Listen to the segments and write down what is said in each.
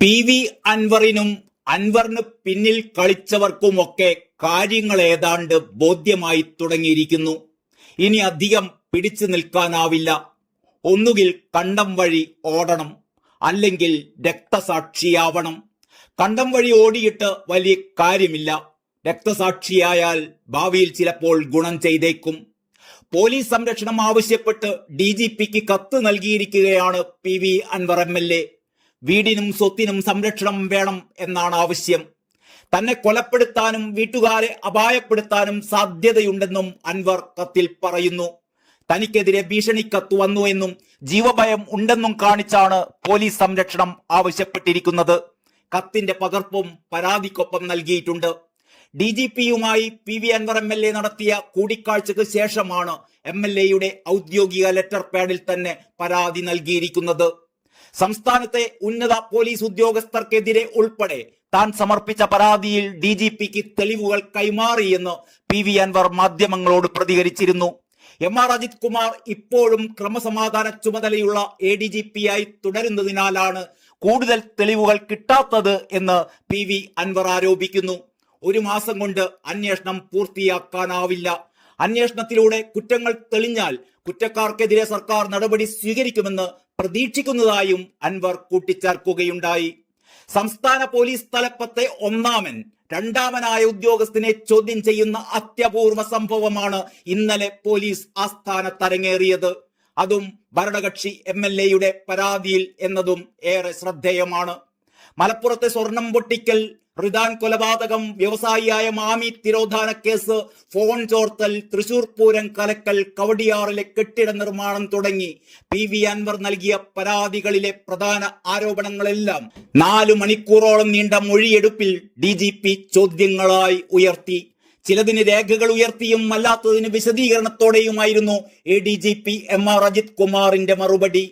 PV അൻവറിനും അൻവറിന് പിന്നിൽ കളിച്ചവർക്കുമൊക്കെ കാര്യങ്ങൾ ഏതാണ്ട് ബോധ്യമായി തുടങ്ങിയിരിക്കുന്നു. ഇനി അധികം പിടിച്ചു നിൽക്കാനാവില്ല. ഒന്നുകിൽ കണ്ടം വഴി ഓടണം, അല്ലെങ്കിൽ രക്തസാക്ഷിയാവണം. കണ്ടം വഴി ഓടിയിട്ട് വലിയ കാര്യമില്ല. രക്തസാക്ഷിയായാൽ ഭാവിയിൽ ചിലപ്പോൾ ഗുണം ചെയ്തേക്കും. പോലീസ് സംരക്ഷണം ആവശ്യപ്പെട്ട് DGPക്ക് കത്ത് നൽകിയിരിക്കുകയാണ് PV അൻവർ MLA. വീടിനും സ്വത്തിനും സംരക്ഷണം വേണം എന്നാണ് ആവശ്യം. തന്നെ കൊലപ്പെടുത്താനും വീട്ടുകാരെ അപായപ്പെടുത്താനും സാധ്യതയുണ്ടെന്നും അൻവർ കത്തിൽ പറയുന്നു. തനിക്കെതിരെ ഭീഷണിക്കത്ത് വന്നു എന്നും ജീവഭയം ഉണ്ടെന്നും കാണിച്ചാണ് പോലീസ് സംരക്ഷണം ആവശ്യപ്പെട്ടിരിക്കുന്നത്. കത്തിന്റെ പകർപ്പും പരാതിക്കൊപ്പം നൽകിയിട്ടുണ്ട്. DGPയുമായി PV അൻവർ MLA നടത്തിയ കൂടിക്കാഴ്ചയ്ക്ക് ശേഷമാണ് MLAയുടെ ഔദ്യോഗിക ലെറ്റർ പാഡിൽ തന്നെ പരാതി നൽകിയിരിക്കുന്നത്. സംസ്ഥാനത്തെ ഉന്നത പോലീസ് ഉദ്യോഗസ്ഥർക്കെതിരെ ഉൾപ്പെടെ താൻ സമർപ്പിച്ച പരാതിയിൽ DGPക്ക് തെളിവുകൾ കൈമാറിയെന്ന് PV അൻവർ മാധ്യമങ്ങളോട് പ്രതികരിച്ചിരുന്നു. MR അജിത് കുമാർ ഇപ്പോഴും ക്രമസമാധാന ചുമതലയുള്ള ADGPയായി തുടരുന്നതിനാലാണ് കൂടുതൽ തെളിവുകൾ കിട്ടാത്തത് എന്ന് PV അൻവർ ആരോപിക്കുന്നു. ഒരു മാസം കൊണ്ട് അന്വേഷണം പൂർത്തിയാക്കാനാവില്ല. അന്വേഷണത്തിലൂടെ കുറ്റങ്ങൾ തെളിഞ്ഞാൽ കുറ്റക്കാർക്കെതിരെ സർക്കാർ നടപടി സ്വീകരിക്കുമെന്ന് പ്രതീക്ഷിക്കുന്നതായും അൻവർ കൂട്ടിച്ചേർക്കുകയുണ്ടായി. സംസ്ഥാന പോലീസ് തലപ്പത്തെ ഒന്നാമൻ രണ്ടാമനായ ഉദ്യോഗസ്ഥനെ ചോദ്യം ചെയ്യുന്ന അത്യപൂർവ സംഭവമാണ് ഇന്നലെ പോലീസ് ആസ്ഥാനത്തരങ്ങേറിയത്. അതും ഭരണകക്ഷി MLAയുടെ പരാതിയിൽ എന്നതും ഏറെ ശ്രദ്ധേയമാണ്. മലപ്പുറത്തെ സ്വർണം പൊട്ടിക്കൽ, റിദാൻ കൊലപാതകം, വ്യവസായിയായ മാമി തിരോധാന കേസ്, ഫോൺ ചോർത്തൽ, തൃശൂർ പൂരം കലക്കൽ, കവടിയാറിലെ കെട്ടിട നിർമ്മാണം തുടങ്ങി PV അൻവർ നൽകിയ പരാതികളിലെ പ്രധാന ആരോപണങ്ങളെല്ലാം 4 മണിക്കൂറോളം നീണ്ട മൊഴിയെടുപ്പിൽ DGP ചോദ്യങ്ങളായി ഉയർത്തി. ചിലതിന് രേഖകൾ ഉയർത്തിയും അല്ലാത്തതിന് വിശദീകരണത്തോടെയുമായിരുന്നു ADGP MR അജിത് കുമാറിന്റെ മറുപടി.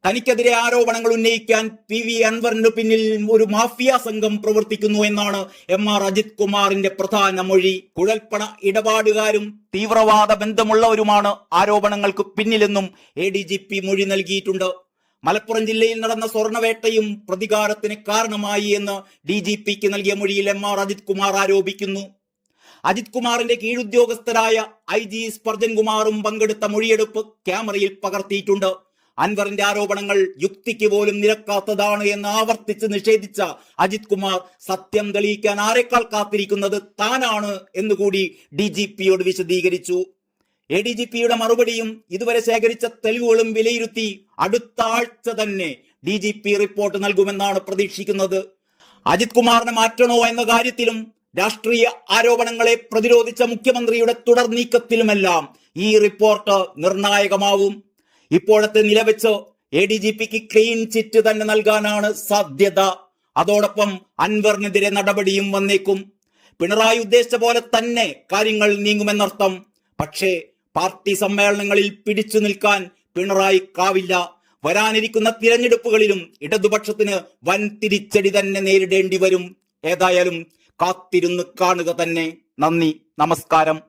തനിക്കെതിരെ ആരോപണങ്ങൾ ഉന്നയിക്കാൻ PV അൻവറിന് പിന്നിൽ ഒരു മാഫിയ സംഘം പ്രവർത്തിക്കുന്നു എന്നാണ് MR അജിത് കുമാറിന്റെ പ്രധാന മൊഴി. കുഴൽപ്പണ ഇടപാടുകാരും തീവ്രവാദ ബന്ധമുള്ളവരുമാണ് ആരോപണങ്ങൾക്ക് പിന്നിലെന്നും ADGP മൊഴി നൽകിയിട്ടുണ്ട്. മലപ്പുറം ജില്ലയിൽ നടന്ന സ്വർണവേട്ടയും പ്രതികാരത്തിന് കാരണമായി എന്ന് DGPക്ക് നൽകിയ മൊഴിയിൽ MR അജിത് കുമാർ ആരോപിക്കുന്നു. അജിത് കുമാറിന്റെ കീഴുദ്യോഗസ്ഥരായ IG സ്പർജൻ കുമാറും പങ്കെടുത്ത മൊഴിയെടുപ്പ് ക്യാമറയിൽ പകർത്തിയിട്ടുണ്ട്. അൻവറിന്റെ ആരോപണങ്ങൾ യുക്തിക്ക് പോലും നിരക്കാത്തതാണ് എന്ന് ആവർത്തിച്ച് നിഷേധിച്ച അജിത് കുമാർ സത്യം തെളിയിക്കാൻ ആരെക്കാൾ കാത്തിരിക്കുന്നത് താനാണ് എന്നുകൂടി DGPയോട് വിശദീകരിച്ചു. ADGPയുടെ മറുപടിയും ഇതുവരെ ശേഖരിച്ച തെളിവുകളും വിലയിരുത്തി അടുത്ത ആഴ്ച തന്നെ DGP റിപ്പോർട്ട് നൽകുമെന്നാണ് പ്രതീക്ഷിക്കുന്നത്. അജിത് കുമാറിനെ മാറ്റണോ എന്ന കാര്യത്തിലും രാഷ്ട്രീയ ആരോപണങ്ങളെ പ്രതിരോധിച്ച മുഖ്യമന്ത്രിയുടെ തുടർ നീക്കത്തിലുമെല്ലാം ഈ റിപ്പോർട്ട് നിർണായകമാവും. ഇപ്പോഴത്തെ നില വെച്ച് ADGPക്ക് ക്ലീൻ ചിറ്റ് തന്നെ നൽകാനാണ് സാധ്യത. അതോടൊപ്പം അൻവറിനെതിരെ നടപടിയും വന്നേക്കും. പിണറായി ഉദ്ദേശിച്ച പോലെ തന്നെ കാര്യങ്ങൾ നീങ്ങുമെന്നർത്ഥം. പക്ഷേ പാർട്ടി സമ്മേളനങ്ങളിൽ പിടിച്ചു നിൽക്കാൻ പിണറായിക്കാവില്ല. വരാനിരിക്കുന്ന തിരഞ്ഞെടുപ്പുകളിലും ഇടതുപക്ഷത്തിന് വൻ തിരിച്ചടി തന്നെ നേരിടേണ്ടി വരും. ഏതായാലും കാത്തിരുന്ന് കാണുക തന്നെ. നന്ദി, നമസ്കാരം.